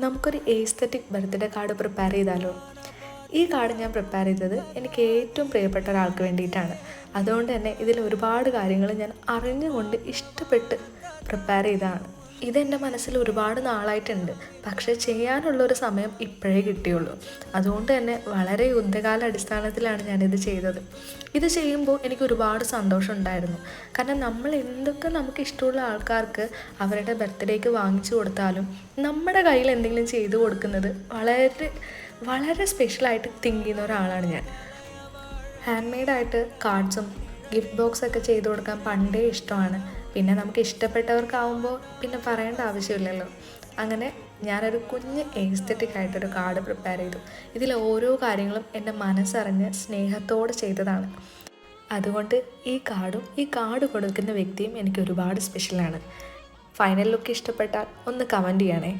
നമുക്കൊരു aesthetic birthday card prepare ചെയ്താലോ? ഈ കാർഡ് ഞാൻ പ്രിപ്പയർ ചെയ്തത് എനിക്ക് ഏറ്റവും പ്രിയപ്പെട്ട ഒരാൾക്ക് വേണ്ടിയിട്ടാണ്. അതുകൊണ്ട് തന്നെ ഇതിൽ ഒരുപാട് കാര്യങ്ങൾ ഞാൻ അറിഞ്ഞുകൊണ്ട് ഇഷ്ടപ്പെട്ട് പ്രിപ്പയർ ചെയ്തതാണ്. ഇതെൻ്റെ മനസ്സിൽ ഒരുപാട് നാളായിട്ടുണ്ട്, പക്ഷേ ചെയ്യാനുള്ളൊരു സമയം ഇപ്പോഴേ കിട്ടിയുള്ളൂ. അതുകൊണ്ട് തന്നെ വളരെ യുദ്ധകാല അടിസ്ഥാനത്തിലാണ് ഞാനിത് ചെയ്തത്. ഇത് ചെയ്യുമ്പോൾ എനിക്ക് ഒരുപാട് സന്തോഷം ഉണ്ടായിരുന്നു. കാരണം നമ്മൾ എന്തൊക്കെ നമുക്ക് ഇഷ്ടമുള്ള ആൾക്കാർക്ക് അവരുടെ ബർത്ത്ഡേക്ക് വാങ്ങിച്ചു കൊടുത്താലും നമ്മുടെ കയ്യിൽ എന്തെങ്കിലും ചെയ്തു കൊടുക്കുന്നത് വളരെ വളരെ സ്പെഷ്യലായിട്ട് തിങ്ക് ചെയ്യുന്ന ഒരാളാണ് ഞാൻ. ഹാൻഡ് മെയ്ഡായിട്ട് കാർഡ്സും ഗിഫ്റ്റ് ബോക്സൊക്കെ ചെയ്തു കൊടുക്കാൻ പണ്ടേ ഇഷ്ടമാണ്. പിന്നെ നമുക്ക് ഇഷ്ടപ്പെട്ടവർക്കാവുമ്പോൾ പിന്നെ പറയേണ്ട ആവശ്യമില്ലല്ലോ. അങ്ങനെ ഞാനൊരു കുഞ്ഞ് എസ്തെറ്റിക് ആയിട്ടൊരു കാർഡ് പ്രിപ്പയർ ചെയ്തു. ഇതിൽ ഓരോ കാര്യങ്ങളും എൻ്റെ മനസ്സറിഞ്ഞ് സ്നേഹത്തോടെ ചെയ്തതാണ്. അതുകൊണ്ട് ഈ കാർഡ് കൊടുക്കുന്ന വ്യക്തിയും എനിക്ക് ഒരുപാട് സ്പെഷ്യലാണ്. ഫൈനൽ ലുക്ക് ഇഷ്ടപ്പെട്ടാൽ ഒന്ന് കമൻറ്റ് ചെയ്യണേ.